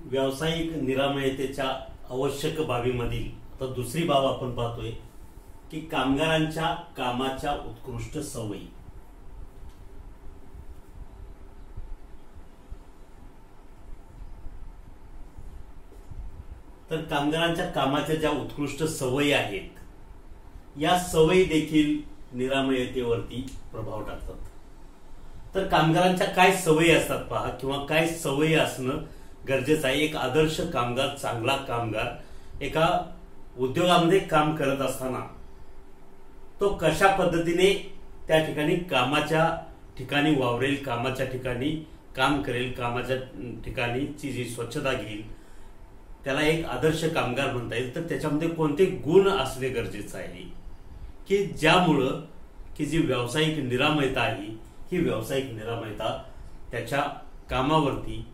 व्यावसायिक निरामयतेच्या आवश्यक बाबीमधील आता दुसरी बाब आपण पाहतोय की कामगारांच्या कामाच्या उत्कृष्ट सवयी. तर कामगारांच्या कामाच्या ज्या उत्कृष्ट सवयी आहेत, या सवयी देखील निरामयतेवरती प्रभाव टाकतात. तर कामगारांच्या काय सवयी असतात पहा, किंवा काय सवयी असणं गरजेचं आहे. एक आदर्श कामगार, चांगला कामगार एका उद्योगामध्ये काम करत असताना तो कशा पद्धतीने त्या ठिकाणी कामाच्या ठिकाणी वावरेल, कामाच्या ठिकाणी काम करेल, कामाच्या ठिकाणीची जी स्वच्छता घेईल, त्याला एक आदर्श कामगार म्हणता येईल. तर त्याच्यामध्ये कोणते गुण असणे गरजेचं आहे की ज्यामुळं की जी व्यावसायिक निरामयता आहे, ही व्यावसायिक निरामयता त्याच्या कामावरती,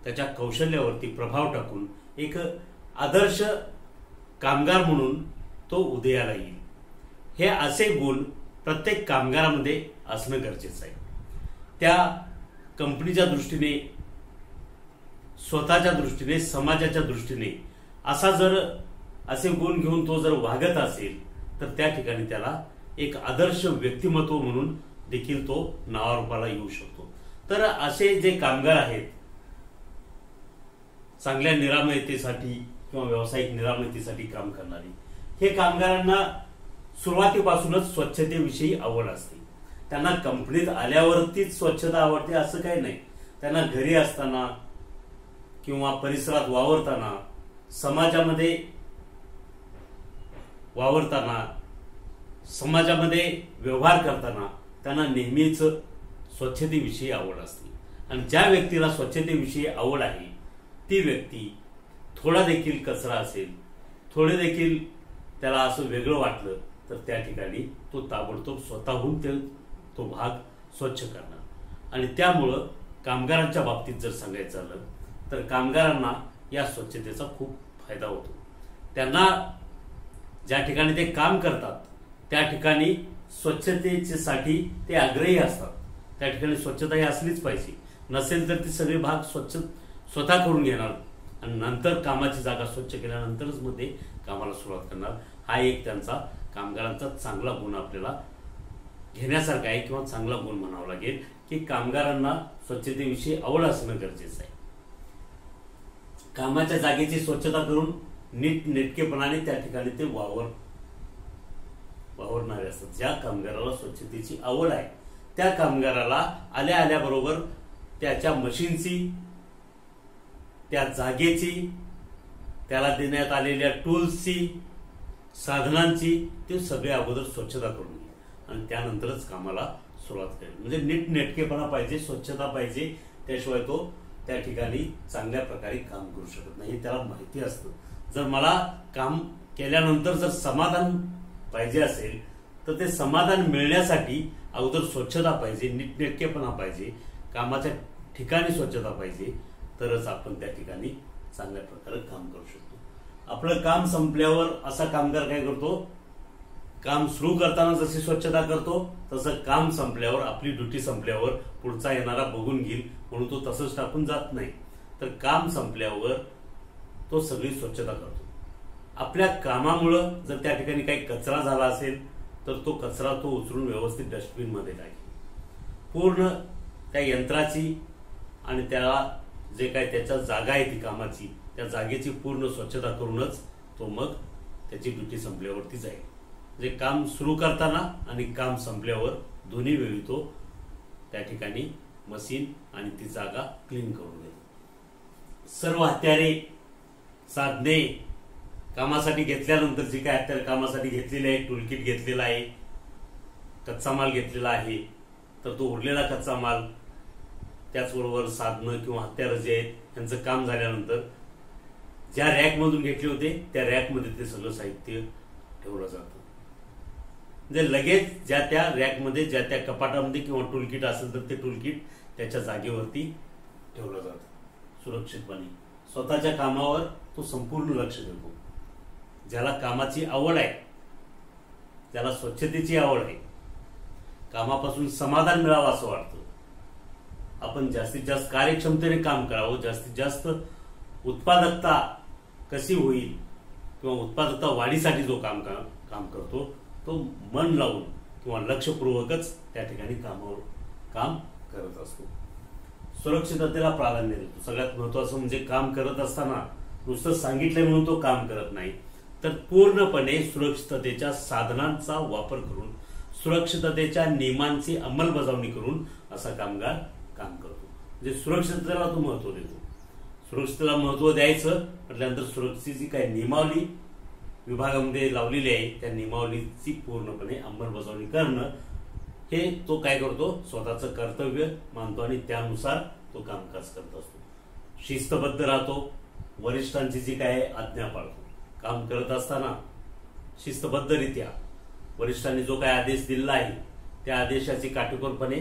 त्याच्या कौशल्यावरती प्रभाव टाकून एक आदर्श कामगार म्हणून तो उदयाला येईल. हे असे गुण प्रत्येक कामगारामध्ये असणं गरजेचं आहे. त्या कंपनीच्या दृष्टीने, स्वतःच्या दृष्टीने, समाजाच्या दृष्टीने असे गुण घेऊन तो जर वागत असेल तर त्या ठिकाणी त्याला एक आदर्श व्यक्तिमत्व म्हणून देखील तो नावारूपाला येऊ शकतो. तर असे जे कामगार आहेत, चांगल्या निरामयतेसाठी किंवा व्यावसायिक निरामयतेसाठी काम करणारे, हे कामगारांना सुरुवातीपासूनच स्वच्छतेविषयी आवड असते. त्यांना कंपनीत आल्यावरतीच स्वच्छता आवडते असं काही नाही. त्यांना घरी असताना किंवा परिसरात वावरताना, समाजामध्ये वावरताना, समाजामध्ये व्यवहार करताना त्यांना नेहमीच स्वच्छतेविषयी आवड असते. आणि ज्या व्यक्तीला स्वच्छतेविषयी आवड आहे ती व्यक्ती थोडा देखील कचरा असेल, थोडे देखील त्याला असं वेगळं वाटलं तर त्या ठिकाणी तो ताबडतोब स्वतःहून तो भाग स्वच्छ करणार. आणि त्यामुळं कामगारांच्या बाबतीत जर सांगायचं झालं तर कामगारांना या स्वच्छतेचा खूप फायदा होतो. त्यांना ज्या ठिकाणी ते काम करतात त्या ठिकाणी स्वच्छतेसाठी ते आग्रही असतात. त्या ठिकाणी स्वच्छता ही असलीच पाहिजे. नसेल तर ती सगळे भाग स्वतः करून घेणार आणि नंतर कामाची जागा स्वच्छ केल्यानंतरच मग ते कामाला सुरुवात करणार. हा एक त्यांचा कामगारांचा चांगला गुण आपल्याला घेण्यासारखा आहे, किंवा चांगला गुण म्हणावा लागेल की कामगारांना स्वच्छतेविषयी आवड असणं गरजेचं आहे. कामाच्या जागेची स्वच्छता करून नीट नेटकेपणाने त्या ठिकाणी ते वावरणारे असतात. ज्या कामगाराला स्वच्छतेची आवड आहे त्या कामगाराला आल्याबरोबर त्याच्या मशीनची, त्या जागेची, त्याला देण्यात आलेल्या टूल्सची, साधनांची ते सगळे अगोदर स्वच्छता करून घ्या आणि त्यानंतरच कामाला सुरुवात करेल. म्हणजे नीट नेटकेपणा पाहिजे, स्वच्छता पाहिजे, त्याशिवाय तो त्या ठिकाणी चांगल्या प्रकारे काम करू शकत नाही. त्याला माहिती असतं जर मला काम केल्यानंतर जर समाधान पाहिजे असेल तर ते समाधान मिळण्यासाठी अगोदर स्वच्छता पाहिजे, नीटनेटकेपणा पाहिजे, कामाच्या ठिकाणी स्वच्छता पाहिजे, तरच आपण त्या ठिकाणी चांगल्या प्रकारे काम करू शकतो. आपलं काम संपल्यावर असा कामगार काय करतो, काम सुरू करताना जशी स्वच्छता करतो तसं काम संपल्यावर, आपली ड्युटी संपल्यावर पुढचा येणारा बघून घेईल म्हणून तो तसंच टाकून जात नाही. तर काम संपल्यावर तो सगळी स्वच्छता करतो. आपल्या कामामुळं जर त्या ठिकाणी काही कचरा झाला असेल तर तो कचरा तो उचलून व्यवस्थित डस्टबिन मध्ये टाकेल. पूर्ण त्या यंत्राची आणि त्याला जे काय त्याच्या जागा आहे ती कामाची, त्या जागेची पूर्ण स्वच्छता करूनच तो मग त्याची ड्युटी संपल्यावरती जाईल. जे काम सुरू करताना आणि काम संपल्यावर दोन्ही वेळी तो त्या ठिकाणी मशीन आणि ती जागा क्लीन करून घेईल. सर्व हत्यारे, साधने कामासाठी घेतल्यानंतर जी काय हत्यारे कामासाठी घेतलेली आहे, टूलकिट घेतलेला आहे, कच्चा माल घेतलेला आहे, तर तो उरलेला कच्चा माल, त्याचबरोबर साधनं किंवा हत्यारं जे आहेत त्यांचं काम झाल्यानंतर ज्या रॅकमधून घेतले होते त्या रॅकमध्ये ते सगळं साहित्य ठेवलं जातं. म्हणजे लगेच ज्या त्या रॅकमध्ये, ज्या त्या कपाटामध्ये किंवा टूलकिट असेल तर ते टूलकिट त्याच्या जागेवरती ठेवलं जातं सुरक्षितपणे. स्वतःच्या कामावर तो संपूर्ण लक्ष देतो. ज्याला कामाची आवड आहे, ज्याला स्वच्छतेची आवड आहे, कामापासून समाधान मिळावं असं वाटतं, आपण जास्तीत जास्त कार्यक्षमतेने काम करावं, जास्तीत जास्त उत्पादकता कशी होईल किंवा उत्पादकता वाढीसाठी जो काम करतो तो मन लावून किंवा लक्षपूर्वकच त्या ठिकाणी काम करत असतो. सुरक्षिततेला प्राधान्य देतो. सगळ्यात महत्वाचं म्हणजे काम करत असताना नुसतं सांगितलंय म्हणून तो काम करत नाही, तर पूर्णपणे सुरक्षिततेच्या साधनांचा वापर करून सुरक्षिततेच्या नियमांची अंमलबजावणी करून असा कामगार काम करतो. म्हणजे सुरक्षिततेला तो महत्व देतो. सुरक्षिततेला महत्व द्यायचं म्हटल्यानंतर सुरक्षेची काही नियमावली विभागामध्ये लावलेली आहे, त्या नियमावलीची पूर्णपणे अंमलबजावणी करणं हे तो काय करतो, स्वतःचं कर्तव्य मानतो आणि त्यानुसार तो कामकाज करत असतो. शिस्तबद्ध राहतो. वरिष्ठांची जी काय आज्ञा पाळतो. काम करत असताना शिस्तबद्धरित्या वरिष्ठांनी जो काय आदेश दिला आहे त्या आदेशाची काटेकोरपणे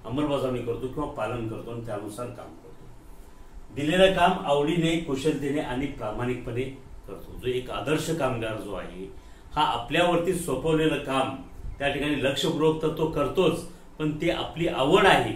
अंमलबजावणी करतो किंवा पालन करतो आणि त्यानुसार काम करतो. दिलेलं काम आवडीने, कुशलतेने आणि प्रामाणिकपणे करतो. जो एक आदर्श कामगार जो आहे हा आपल्यावरती सोपवलेलं काम त्या ठिकाणी लक्षपूर्वक तर तो करतोच, पण ते आपली आवड आहे,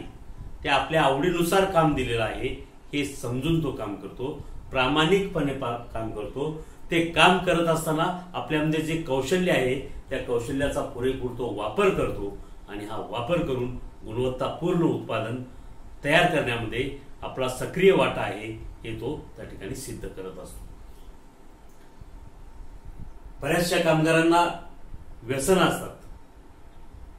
ते आपल्या आवडीनुसार काम दिलेलं आहे हे समजून तो काम करतो. प्रामाणिकपणे काम करतो. ते काम करत असताना आपल्यामध्ये जे कौशल्य आहे त्या कौशल्याचा पुरेपूर तो वापर करतो आणि हा वापर करून गुणवत्तापूर्ण उत्पादन तयार करण्यामध्ये आपला सक्रिय वाटा आहे हे तो त्या ठिकाणी सिद्ध करत असतो. बऱ्याचशा कामगारांना व्यसन असतात,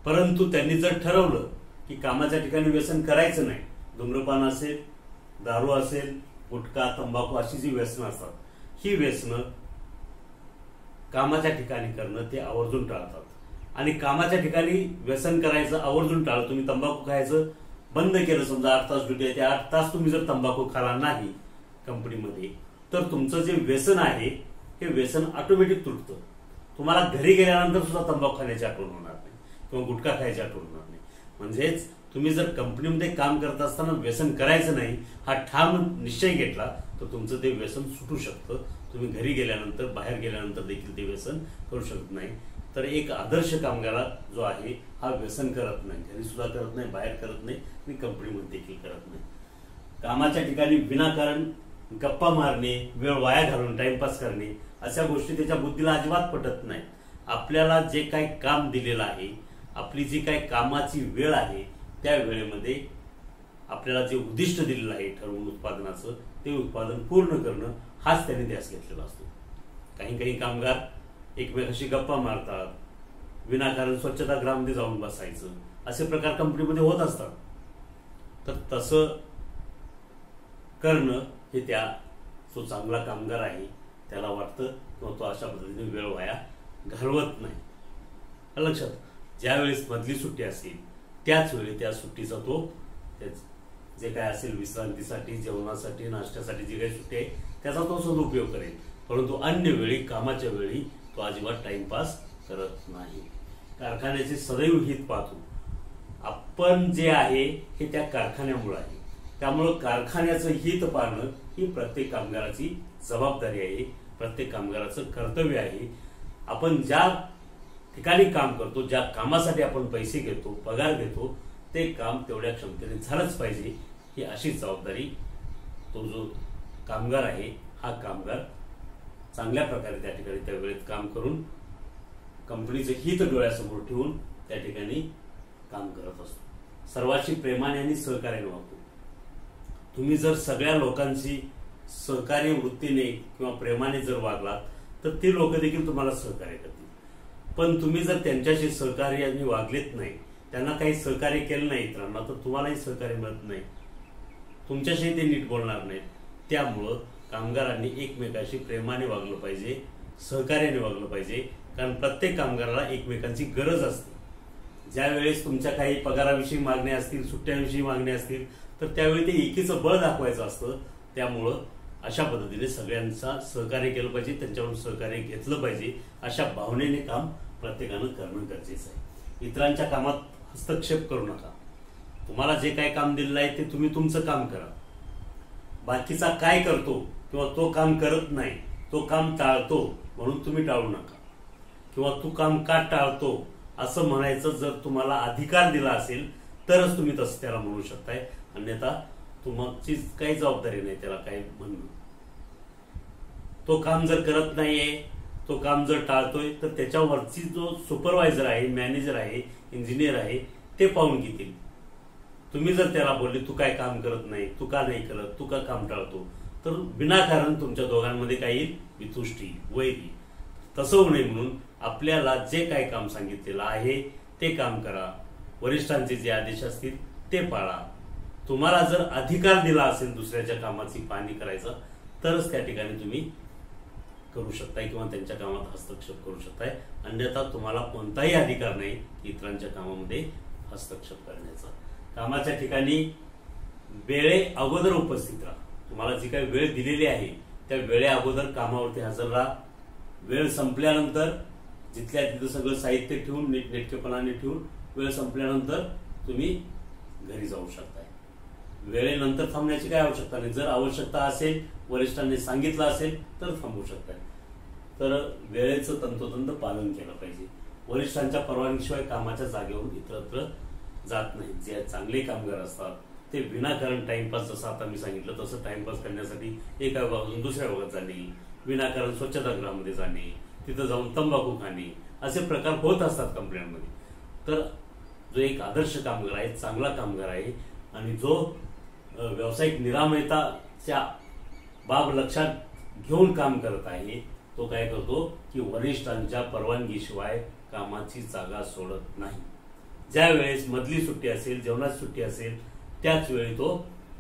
परंतु त्यांनी जर ठरवलं की कामाच्या ठिकाणी व्यसन करायचं नाही, धूम्रपान असेल, दारू असेल, गुटखा, तंबाखू अशी जी व्यसनं असतात, ही व्यसनं कामाच्या ठिकाणी करणं ते आवर्जून टाळतात. आणि कामाच्या ठिकाणी व्यसन करायचं आवर्जून टाळलं. तुम्ही तंबाखू खायचं बंद केलं, समजा 8 तास ड्युटी आहे, ते 8 तास तुम्ही जर तंबाखू खाला नाही कंपनीमध्ये, तर तुमचं जे व्यसन आहे हे व्यसन ऑटोमॅटिक तुटतं. तुम्हाला घरी गेल्यानंतर सुद्धा तंबाखू खाण्याची आठवण होणार नाही किंवा गुटखा खायची आठवण होणार नाही. म्हणजेच तुम्ही जर कंपनीमध्ये काम करत असताना व्यसन करायचं नाही हा ठाम निश्चय घेतला तर तुमचं ते व्यसन सुटू शकतं. तुम्ही घरी गेल्यानंतर, बाहेर गेल्यानंतर देखील ते व्यसन करू शकत नाही. तर एक आदर्श कामगार जो आहे हा व्यसन करत नाही, घरी सुद्धा करत नाही, बाहेर करत नाही आणि कंपनीमध्ये देखील करत नाही. कामाच्या ठिकाणी विनाकारण गप्पा मारणे, वेळ वाया घालून टाइमपास करणे अशा गोष्टी त्याच्या बुद्धीला अजिबात पटत नाही. आपल्याला जे काही काम दिलेलं आहे, आपली जी काही कामाची वेळ आहे त्या वेळेमध्ये आपल्याला जे उद्दिष्ट दिलेलं आहे ठरवून उत्पादनाचं, ते उत्पादन पूर्ण करणं हाच त्यांनी ध्यास घेतलेला असतो. काही कामगार एकमेकाशी गप्पा मारतात, विनाकारण स्वच्छतागृहामध्ये जाऊन बसायचं, असे प्रकार कंपनीमध्ये होत असतात. तर तसं करणं हे त्या जो चांगला कामगार आहे त्याला वाटतं किंवा तो अशा पद्धतीने वेळ वाया घालवत नाही. लक्षात, ज्यावेळेस मधली सुट्टी असेल त्याच वेळी त्या सुट्टीचा तो जे काय असेल विश्रांतीसाठी, जेवणासाठी, नाश्त्यासाठी जी काही सुट्टी आहे त्याचा तो सदुपयोग करेल. परंतु अन्य वेळी, कामाच्या वेळी तो अजिबात टाइमपास करत नाही. कारखान्याचे सदैव हित पाहतो. आपण जे आहे हे त्या कारखान्यामुळे आहे, त्यामुळं कारखान्याचं हित पाहणं ही प्रत्येक कामगाराची जबाबदारी आहे, प्रत्येक कामगाराचं कर्तव्य आहे. आपण ज्या ठिकाणी काम करतो, ज्या कामासाठी आपण पैसे घेतो, पगार घेतो, ते काम तेवढ्या क्षमतेने झालंच पाहिजे ही अशी जबाबदारी तो जो कामगार आहे हा कामगार चांगल्या प्रकारे त्या ठिकाणी त्या वेळेत काम करून कंपनीचं हित डोळ्यासमोर ठेवून त्या ठिकाणी काम करत असतो. सर्वांशी प्रेमाने आणि सहकार्याने वागतो. तुम्ही जर सगळ्या लोकांशी सहकार्य वृत्तीने किंवा प्रेमाने जर वागलात तर ते लोक देखील तुम्हाला सहकार्य करतील. पण तुम्ही जर त्यांच्याशी सहकार्याने वागलेत नाही, त्यांना काही सहकार्य केलं नाही इतरांना, तर तुम्हालाही सहकार्य मिळत नाही, तुमच्याशी ते नीट बोलणार नाहीत. त्यामुळं कामगारांनी एकमेकाशी प्रेमाने वागलं पाहिजे, सहकार्याने वागलं पाहिजे. कारण प्रत्येक कामगाराला एकमेकांची गरज असते. ज्यावेळेस तुमच्या काही पगाराविषयी मागण्या असतील, सुट्ट्याविषयी मागण्या असतील, तर त्यावेळी ते एकीचं बळ दाखवायचं असतं. त्यामुळं अशा पद्धतीने सगळ्यांचा सहकार्य केलं पाहिजे, त्यांच्याकडून सहकार्य घेतलं पाहिजे. अशा भावनेने काम प्रत्येकानं करणं गरजेचं आहे. इतरांच्या कामात हस्तक्षेप करू नका. तुम्हाला जे काय काम दिलेलं आहे ते तुम्ही तुमचं काम करा. बाकीचा काय करतो किंवा तो काम करत नाही, तो काम टाळतो म्हणून तुम्ही टाळू नका. किंवा तू काम का टाळतो असं म्हणायचं जर तुम्हाला अधिकार दिला असेल तरच तुम्ही तसं त्याला म्हणू शकताय. अन्यथा तुमची काही जबाबदारी नाही त्याला काय म्हणणं. तो काम जर करत नाहीये, तो काम जर टाळतोय, तर त्याच्यावरची जो सुपरवायझर आहे, मॅनेजर आहे, इंजिनियर आहे, ते पाहून घेतील. तुम्ही जर त्याला बोलले तू काय काम करत नाही, तू का नाही करत, तू का काम टाळतो, तर विनाकारण तुमच्या दोघांमध्ये काही वितुष्टी, वैरी. तसं होऊ नये म्हणून आपल्याला जे काय काम सांगितलेलं आहे ते काम करा. वरिष्ठांचे जे आदेश असतील ते पाळा. तुम्हाला जर अधिकार दिला असेल दुसऱ्याच्या कामाची पाहणी करायचा, तरच त्या ठिकाणी तुम्ही करू शकताय किंवा त्यांच्या कामात हस्तक्षेप करू शकताय. अन्यथा तुम्हाला कोणताही अधिकार नाही इतरांच्या कामामध्ये हस्तक्षेप करण्याचा. कामाच्या ठिकाणी वेळे अगोदर उपस्थित राहा. तुम्हाला जी काही वेळ दिलेली आहे त्या वेळे अगोदर कामावरती हजर राहा. वेळ संपल्यानंतर जिथल्या तिथं सगळं साहित्य ठेवून, नीटनेटकेपणाने ठेवून वेळ संपल्यानंतर तुम्ही घरी जाऊ शकताय. वेळेनंतर थांबण्याची काय आवश्यकता नाही. जर आवश्यकता असेल, वरिष्ठांनी सांगितलं असेल तर थांबू शकताय. तर वेळेचं तंतोतंत पालन केलं पाहिजे. वरिष्ठांच्या परवानगीशिवाय कामाच्या जागेवरून इतरत्र जात नाही. जे चांगले कामगार असतात ते विनाकारण टाइमपास, जसं आता मी सांगितलं तसं टाइमपास करण्यासाठी एका विभागातून दुसऱ्या विभागात जाणे, विनाकारण स्वच्छतागृहामध्ये जाणे, तिथं जाऊन तंबाखू खाणे, असे प्रकार होत असतात कंपन्यांमध्ये. तर जो एक आदर्श कामगार आहे, चांगला कामगार आहे आणि जो व्यावसायिक निरामयताच्या बाब लक्षात घेऊन काम करत आहे, तो काय करतो की वरिष्ठांच्या परवानगीशिवाय कामाची जागा सोडत नाही. ज्या वेळेस मधली सुट्टी असेल, जेवणाची सुट्टी असेल, त्याच वेळी तो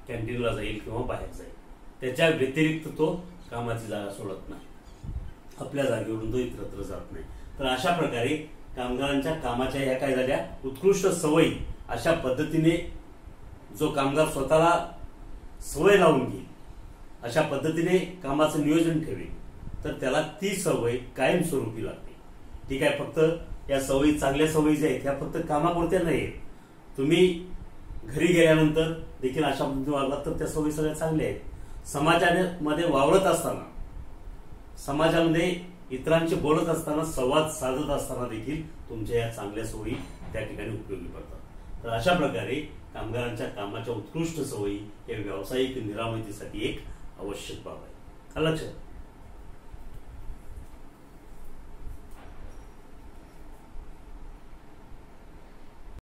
कॅन्टीनला जाईल किंवा बाहेर जाईल. त्याच्या व्यतिरिक्त तो कामाची जागा सोडत नाही. आपल्या जागेवरून तो इतरत्र जात नाही. तर अशा प्रकारे कामगारांच्या कामाच्या ह्या काय झाल्या उत्कृष्ट सवयी. अशा पद्धतीने जो कामगार स्वतःला सवय लावून घेईल, अशा पद्धतीने कामाचं नियोजन ठेवेल, तर त्याला ती सवय कायमस्वरूपी लागते. ठीक आहे. फक्त या सवयी, चांगल्या सवयी ज्या आहेत ह्या फक्त कामापुरत्या नाही आहेत. तुम्ही घरी गेल्यानंतर देखील अशा पद्धतीने वागलात तर त्या सवयी सगळ्या चांगल्या आहेत. समाजामध्ये वावरत असताना, समाजामध्ये इतरांशी बोलत असताना, संवाद साधत असताना देखील तुमच्या या चांगल्या सवयी त्या ठिकाणी उपयोगी पडतात. तर अशा प्रकारे कामगारांच्या कामाच्या उत्कृष्ट सवयी हे व्यावसायिक निरामयतेसाठी एक आवश्यक बाब आहे. लक्षात